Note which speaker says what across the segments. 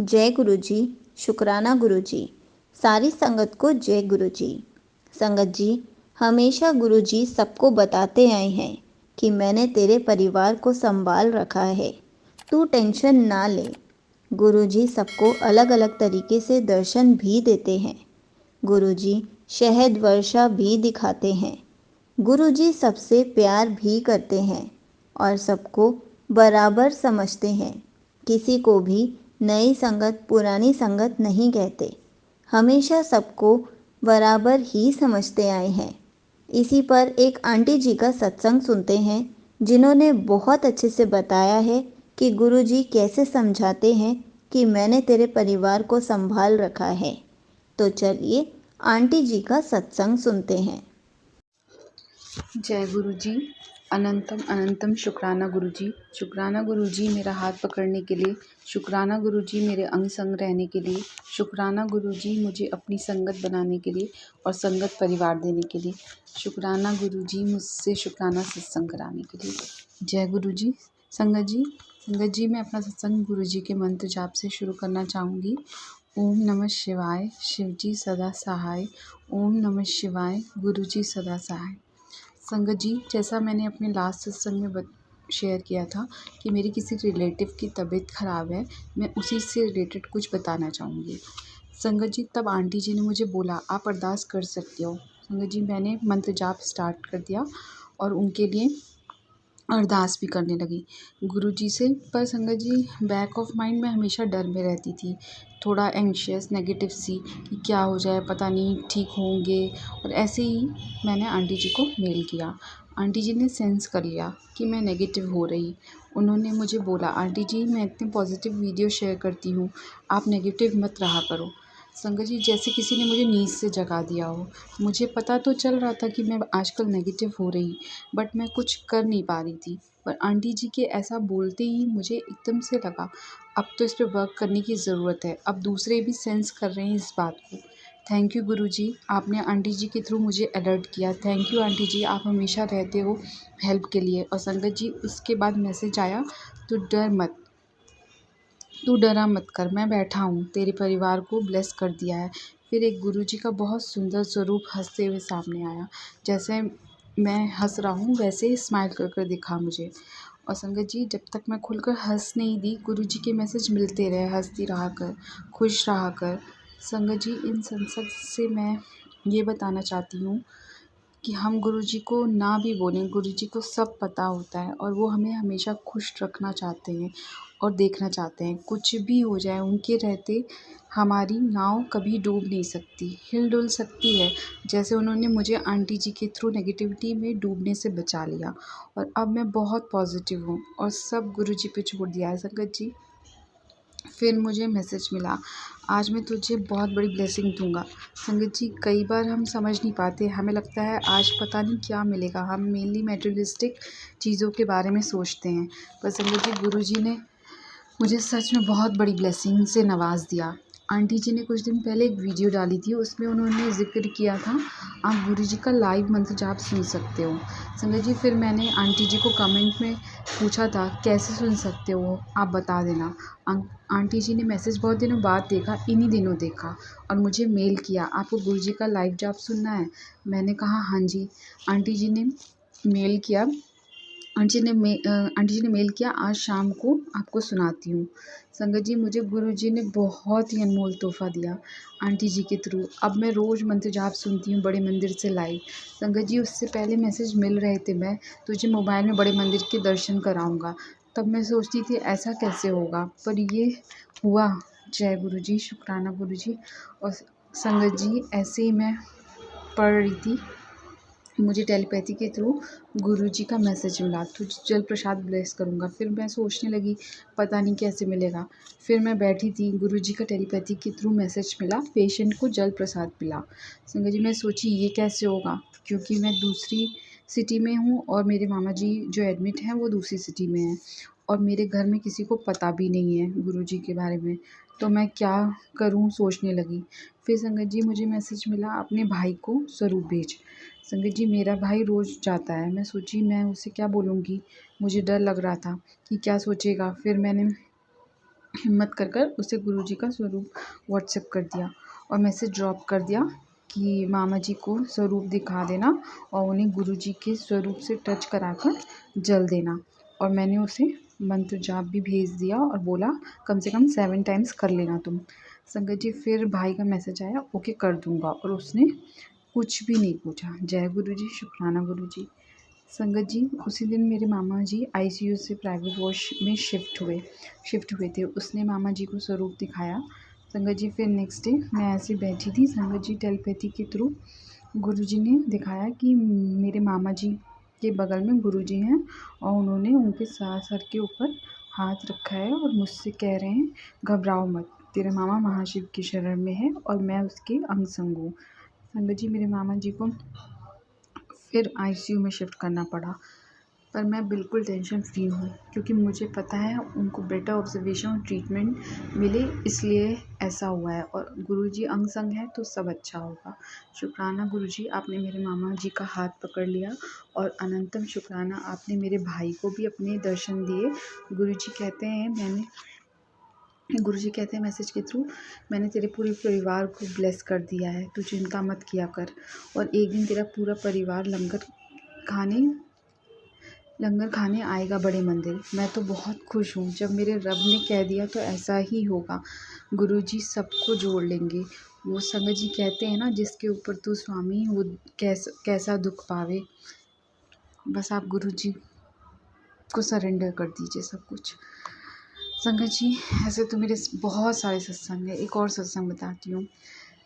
Speaker 1: जय गुरु जी। शुक्राना गुरु जी। सारी संगत को जय गुरु जी। संगत जी, हमेशा गुरु जी सबको बताते आए हैं कि मैंने तेरे परिवार को संभाल रखा है, तू टेंशन ना ले। गुरु जी सबको अलग अलग तरीके से दर्शन भी देते हैं। गुरु जी शहद वर्षा भी दिखाते हैं। गुरु जी सबसे प्यार भी करते हैं और सबको बराबर समझते हैं। किसी को भी नई संगत पुरानी संगत नहीं कहते, हमेशा सबको बराबर ही समझते आए हैं। इसी पर एक आंटी जी का सत्संग सुनते हैं, जिन्होंने बहुत अच्छे से बताया है कि गुरु जी कैसे समझाते हैं कि मैंने तेरे परिवार को संभाल रखा है। तो चलिए आंटी जी का सत्संग सुनते हैं।
Speaker 2: जय गुरु जी। अनंतम अनंतम शुक्राना गुरु जी। शुक्राना गुरु जी मेरा हाथ पकड़ने के लिए, शुक्राना गुरु जी मेरे अंग संग रहने के लिए, शुक्राना गुरु जी मुझे अपनी संगत बनाने के लिए और संगत परिवार देने के लिए, शुक्राना गुरु जी मुझसे शुक्राना सत्संग कराने के लिए। जय गुरु जी। संगत जी मैं अपना सत्संग गुरु जी के मंत्र जाप से शुरू करना चाहूँगी। ओम नमः शिवाय, शिव जी सदा सहाय। ओम नमः शिवाय, गुरु जी सदा सहाय। संगत जी, जैसा मैंने अपने लास्ट सत्संग में शेयर किया था कि मेरी किसी रिलेटिव की तबीयत ख़राब है, मैं उसी से रिलेटेड कुछ बताना चाहूँगी। संगत जी, तब आंटी जी ने मुझे बोला आप अरदास कर सकते हो। संगत जी, मैंने मंत्र जाप स्टार्ट कर दिया और उनके लिए अरदास भी करने लगी गुरुजी से। पर संगत जी, बैक ऑफ माइंड में हमेशा डर में रहती थी, थोड़ा एंशियस नेगेटिव सी कि क्या हो जाए, पता नहीं ठीक होंगे। और ऐसे ही मैंने आंटी जी को मेल किया। आंटी जी ने सेंस कर लिया कि मैं नेगेटिव हो रही। उन्होंने मुझे बोला, आंटी जी मैं इतने पॉजिटिव वीडियो शेयर करती हूँ, आप नेगेटिव मत रहा करो। संगत जी, जैसे किसी ने मुझे नींद से जगा दिया हो। मुझे पता तो चल रहा था कि मैं आजकल नेगेटिव हो रही, बट मैं कुछ कर नहीं पा रही थी। पर आंटी जी के ऐसा बोलते ही मुझे एकदम से लगा अब तो इस पे वर्क करने की ज़रूरत है। अब दूसरे भी सेंस कर रहे हैं इस बात को। थैंक यू गुरुजी, आपने आंटी जी के थ्रू मुझे अलर्ट किया। थैंक यू आंटी जी, आप हमेशा रहते हो हेल्प के लिए। और संगत जी, उसके बाद मैसेज आया, तू डरा मत कर, मैं बैठा हूँ, तेरे परिवार को ब्लेस कर दिया है। फिर एक गुरुजी का बहुत सुंदर स्वरूप हंसते हुए सामने आया। जैसे मैं हंस रहा हूँ वैसे ही स्माइल कर कर दिखा मुझे। और संगत जी, जब तक मैं खुलकर हंस नहीं दी, गुरुजी के मैसेज मिलते रहे, हंसती रहा कर, खुश रहा कर। संगत जी, इन संसद से मैं ये बताना चाहती हूँ कि हम गुरुजी को ना भी बोलें, गुरुजी को सब पता होता है और वो हमें हमेशा खुश रखना चाहते हैं और देखना चाहते हैं। कुछ भी हो जाए, उनके रहते हमारी नाव कभी डूब नहीं सकती, हिल डुल सकती है। जैसे उन्होंने मुझे आंटी जी के थ्रू नेगेटिविटी में डूबने से बचा लिया और अब मैं बहुत पॉजिटिव हूँ और सब गुरुजी पे छोड़ दिया है। संगत जी, फिर मुझे मैसेज मिला, आज मैं तुझे बहुत बड़ी ब्लेसिंग दूंगा। संगत जी, कई बार हम समझ नहीं पाते, हमें लगता है आज पता नहीं क्या मिलेगा। हम मेनली मटेरियलिस्टिक चीज़ों के बारे में सोचते हैं। पर संगत जी, गुरुजी ने मुझे सच में बहुत बड़ी ब्लेसिंग से नवाज दिया। आंटी जी ने कुछ दिन पहले एक वीडियो डाली थी, उसमें उन्होंने ज़िक्र किया था आप गुरुजी का लाइव मंत्र जाप सुन सकते हो। संगत जी, फिर मैंने आंटी जी को कमेंट में पूछा था कैसे सुन सकते हो, आप बता देना। आंटी जी ने मैसेज बहुत दिनों बाद देखा, इन्हीं दिनों देखा और मुझे मेल किया, आपको गुरुजी का लाइव जाप सुनना है। मैंने कहा हाँ जी। आंटी जी ने मेल किया आंटी जी ने मेल किया, आज शाम को आपको सुनाती हूँ। संगत जी, मुझे गुरुजी ने बहुत ही अनमोल तोहफ़ा दिया आंटी जी के थ्रू। अब मैं रोज़ मंत्र जाप सुनती हूँ बड़े मंदिर से लाइव। संगत जी, उससे पहले मैसेज मिल रहे थे, मैं तुझे मोबाइल में बड़े मंदिर के दर्शन कराऊँगा। तब मैं सोचती थी ऐसा कैसे होगा, पर ये हुआ। जय गुरु जी, शुक्राना गुरु जी। और संगत जी, ऐसे ही मैं पढ़ रही थी, मुझे टेलीपैथी के थ्रू गुरुजी का मैसेज मिला, तुझे जल प्रसाद ब्लेस करूँगा। फिर मैं सोचने लगी पता नहीं कैसे मिलेगा। फिर मैं बैठी थी, गुरुजी का टेलीपैथी के थ्रू मैसेज मिला, पेशेंट को जल प्रसाद मिला। संगत जी, मैं सोची ये कैसे होगा, क्योंकि मैं दूसरी सिटी में हूँ और मेरे मामा जी जो एडमिट हैं वो दूसरी सिटी में हैं और मेरे घर में किसी को पता भी नहीं है गुरुजी के बारे में। तो मैं क्या करूँ सोचने लगी। फिर संगत जी, मुझे मैसेज मिला, अपने भाई को स्वरूप भेज। संगत जी, मेरा भाई रोज़ जाता है। मैं सोची मैं उसे क्या बोलूँगी, मुझे डर लग रहा था कि क्या सोचेगा। फिर मैंने हिम्मत कर कर उसे गुरुजी का स्वरूप व्हाट्सएप कर दिया और मैसेज ड्रॉप कर दिया कि मामा जी को स्वरूप दिखा देना और उन्हें गुरुजी के स्वरूप से टच कराकर जल देना। और मैंने उसे मंत्र जाप भी भेज दिया और बोला कम से कम 7 टाइम्स कर लेना तुम। संगत जी फिर भाई का मैसेज आया, ओके कर दूंगा, और उसने कुछ भी नहीं पूछा। जय गुरुजी, शुक्राना गुरुजी। संगत जी उसी दिन मेरे मामा जी आईसीयू से प्राइवेट वॉश में शिफ्ट हुए थे। उसने मामा जी को स्वरूप दिखाया। संगत जी फिर नेक्स्ट डे मैं ऐसे बैठी थी, संगत जी टेलीपैथी के थ्रू गुरुजी ने दिखाया कि मेरे मामा जी के बगल में गुरुजी हैं और उन्होंने उनके सर के ऊपर हाथ रखा है और मुझसे कह रहे हैं घबराओ मत, तेरे मामा महाशिव की शरण में है और मैं उसके अंग संग हूँ। संगत जी मेरे मामा जी को फिर आईसीयू में शिफ्ट करना पड़ा, पर मैं बिल्कुल टेंशन फ्री हूँ क्योंकि मुझे पता है उनको बेटर ऑब्जर्वेशन और ट्रीटमेंट मिले, इसलिए ऐसा हुआ है। और गुरुजी अंग संग है तो सब अच्छा होगा। शुक्राना गुरुजी, आपने मेरे मामा जी का हाथ पकड़ लिया, और अनंतम शुक्राना आपने मेरे भाई को भी अपने दर्शन दिए। गुरुजी कहते हैं मैसेज के थ्रू, मैंने तेरे पूरे परिवार को ब्लेस कर दिया है, तू चिंता मत किया कर, और एक दिन तेरा पूरा परिवार लंगर खाने आएगा बड़े मंदिर। मैं तो बहुत खुश हूँ, जब मेरे रब ने कह दिया तो ऐसा ही होगा। गुरुजी सबको जोड़ लेंगे। वो संगत जी कहते हैं ना, जिसके ऊपर तू स्वामी वो कैसा दुख पावे। बस आप गुरुजी को सरेंडर कर दीजिए सब कुछ। संगत जी ऐसे तो मेरे बहुत सारे सत्संग है, एक और सत्संग बताती हूँ।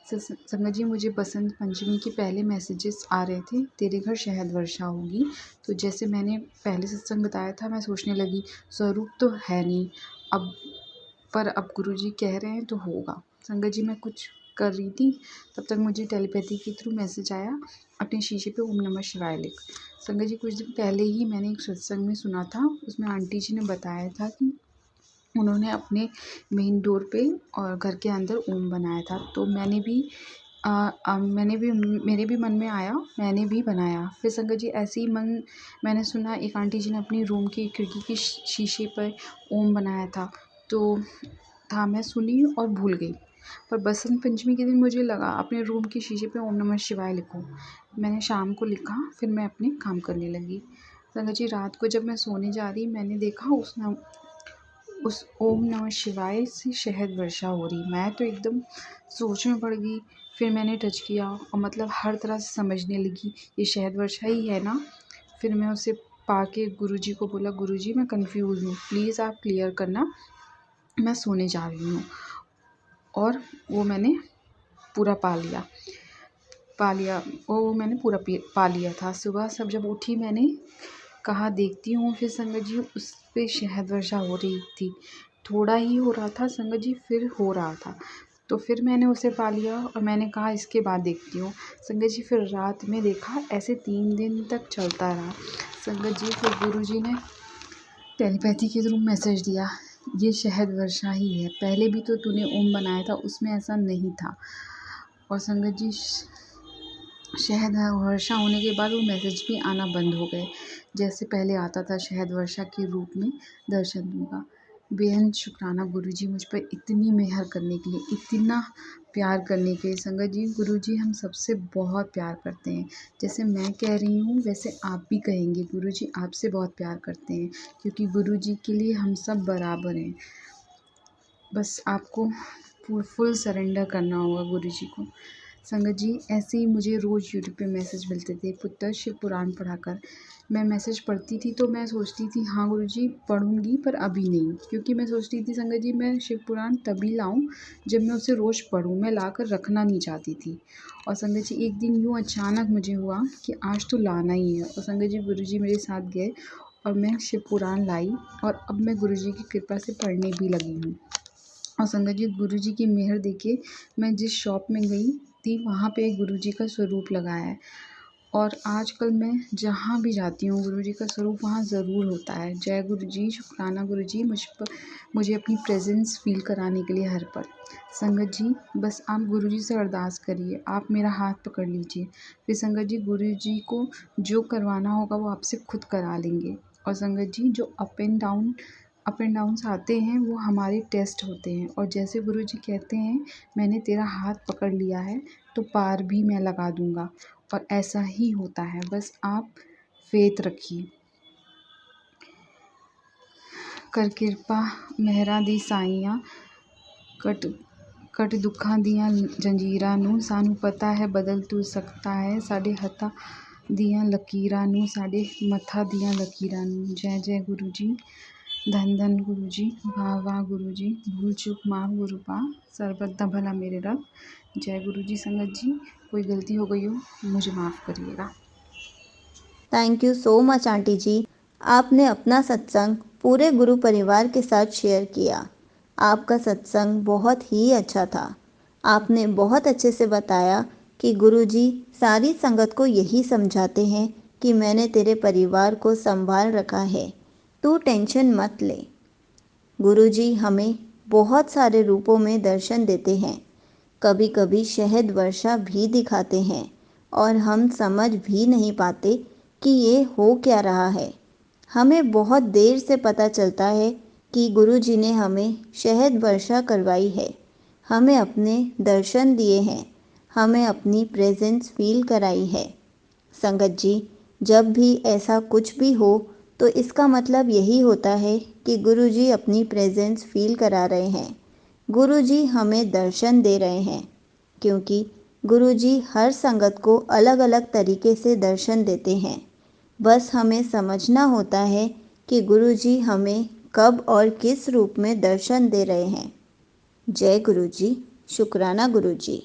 Speaker 2: संगत जी मुझे बसंत पंचमी के पहले मैसेजेस आ रहे थे, तेरे घर शहद वर्षा होगी। तो जैसे मैंने पहले सत्संग बताया था, मैं सोचने लगी स्वरूप तो है नहीं अब गुरुजी कह रहे हैं तो होगा। संगत जी मैं कुछ कर रही थी, तब तक मुझे टेलीपैथी के थ्रू मैसेज आया, अपने शीशे पे ओम नमः शिवाय लिख। संगत जी कुछ दिन पहले ही मैंने एक सत्संग में सुना था, उसमें आंटी जी ने बताया था कि उन्होंने अपने मेन डोर पे और घर के अंदर ओम बनाया था। तो मेरे भी मन में आया, मैंने भी बनाया। फिर संगत जी ऐसे ही मैंने सुना एक आंटी जी ने अपनी रूम की खिड़की की शीशे पर ओम बनाया था, तो मैं सुनी और भूल गई। पर बसंत पंचमी के दिन मुझे लगा अपने रूम की शीशे पे ओम नमः शिवाय लिखूं। मैंने शाम को लिखा, फिर मैं अपने काम करने लगी। संगत जी रात को जब मैं सोने जा रही, मैंने देखा उस ओम नमः शिवाय से शहद वर्षा हो रही। मैं तो एकदम सोच में पड़ गई। फिर मैंने टच किया और मतलब हर तरह से समझने लगी ये शहद वर्षा ही है ना। फिर मैं उसे पाके गुरुजी को बोला, गुरुजी मैं कंफ्यूज हूँ, प्लीज़ आप क्लियर करना, मैं सोने जा रही हूँ। और वो मैंने पूरा पा लिया वो मैंने पूरा पा लिया था। सुबह सब जब उठी मैंने कहा देखती हूँ, फिर संगत जी उस पर शहद वर्षा हो रही थी। थोड़ा ही हो रहा था संगत जी, फिर हो रहा था, तो फिर मैंने उसे पा लिया और मैंने कहा इसके बाद देखती हूँ। संगत जी फिर रात में देखा, ऐसे 3 दिन तक चलता रहा। संगत जी फिर गुरुजी ने टेलीपैथी के थ्रू मैसेज दिया, ये शहद वर्षा ही है, पहले भी तो तूने ओम बनाया था उसमें ऐसा नहीं था। और संगत जी शहद वर्षा होने के बाद वो मैसेज भी आना बंद हो गए, जैसे पहले आता था शहद वर्षा के रूप में दर्शन दूंगा। बेहद शुक्राना गुरुजी मुझ पर इतनी मेहर करने के लिए, इतना प्यार करने के लिए। संगत जी गुरुजी हम सबसे बहुत प्यार करते हैं, जैसे मैं कह रही हूँ वैसे आप भी कहेंगे गुरुजी आपसे बहुत प्यार करते हैं, क्योंकि गुरुजी के लिए हम सब बराबर हैं। बस आपको फुल सरेंडर करना होगा गुरुजी को। संगत जी ऐसे ही मुझे रोज़ यूट्यूब पे मैसेज मिलते थे, पुत्र शिव पुराण पढ़ा कर। मैं मैसेज पढ़ती थी तो मैं सोचती थी हाँ गुरुजी पढ़ूंगी, पर अभी नहीं, क्योंकि मैं सोचती थी संगत जी मैं शिव पुराण तभी लाऊं जब मैं उसे रोज़ पढूं, मैं लाकर रखना नहीं चाहती थी। और संगत जी एक दिन यूँ अचानक मुझे हुआ कि आज तो लाना ही है, और संगत जी गुरुजी मेरे साथ गए और मैं शिव पुराण लाई, और अब मैं गुरुजी की कृपा से पढ़ने भी लगी हूँ। और संगत जी गुरुजी की मेहर देखिए, मैं जिस शॉप में गई थी वहाँ पे गुरुजी का स्वरूप लगा है, और आजकल मैं जहाँ भी जाती हूँ गुरुजी का स्वरूप वहाँ ज़रूर होता है। जय गुरुजी, शुक्राना गुरुजी मुझे अपनी प्रेजेंस फील कराने के लिए हर पल। संगत जी बस आप गुरुजी से अरदास करिए, आप मेरा हाथ पकड़ लीजिए, फिर संगत जी गुरुजी को जो करवाना होगा वो आपसे खुद करा लेंगे। और संगत जी जो up and down up and downs आते हैं वो हमारे टेस्ट होते हैं। और जैसे गुरुजी कहते हैं मैंने तेरा हाथ पकड़ लिया है तो पार भी मैं लगा दूंगा, और ऐसा ही होता है। बस आप फेथ रखिए। कर किरपा मेहरा दी साईयां, कट दुੱਖਾਂ ਦੀਆਂ ਜੰਜੀਰਾਂ ਨੂੰ ਸਾਨੂੰ ਪਤਾ ਹੈ ਬਦਲ ਤੂੰ ਸਕਤਾ ਹੈ। ਸਾਡੇ ਹੱਥਾਂ ਦੀਆਂ ਲਕੀਰਾਂ ਨੂੰ, ਸਾਡੇ ਮੱਥਾਂ ਦੀਆਂ ਲਕੀਰਾਂ ਨੂੰ। ਜੈ ਜੈ ਗੁਰੂ ਜੀ, धन धन गुरु जी, वाह वाह गुरु जी, भूल चूक माफ गुरु पा, सर्वत दा भला मेरे रब। जय गुरु जी। संगत जी, कोई गलती हो गई हो मुझे माफ़ करिएगा।
Speaker 1: Thank you so much aunty ji. आपने अपना सत्संग पूरे गुरु परिवार के साथ शेयर किया। आपका सत्संग बहुत ही अच्छा था। आपने बहुत अच्छे से बताया कि गुरुजी सारी संगत को यही समझाते हैं कि मैंने तेरे परिवार को संभाल रखा है, तू टेंशन मत ले। गुरुजी हमें बहुत सारे रूपों में दर्शन देते हैं। कभी कभी शहद वर्षा भी दिखाते हैं और हम समझ भी नहीं पाते कि ये हो क्या रहा है। हमें बहुत देर से पता चलता है कि गुरुजी ने हमें शहद वर्षा करवाई है, हमें अपने दर्शन दिए हैं, हमें अपनी प्रेजेंस फील कराई है। संगत जी, जब भी ऐसा कुछ भी हो तो इसका मतलब यही होता है कि गुरुजी अपनी प्रेजेंस फील करा रहे हैं। गुरुजी हमें दर्शन दे रहे हैं, क्योंकि गुरुजी हर संगत को अलग अलग तरीके से दर्शन देते हैं। बस हमें समझना होता है कि गुरुजी हमें कब और किस रूप में दर्शन दे रहे हैं। जय गुरुजी। शुक्राना गुरुजी।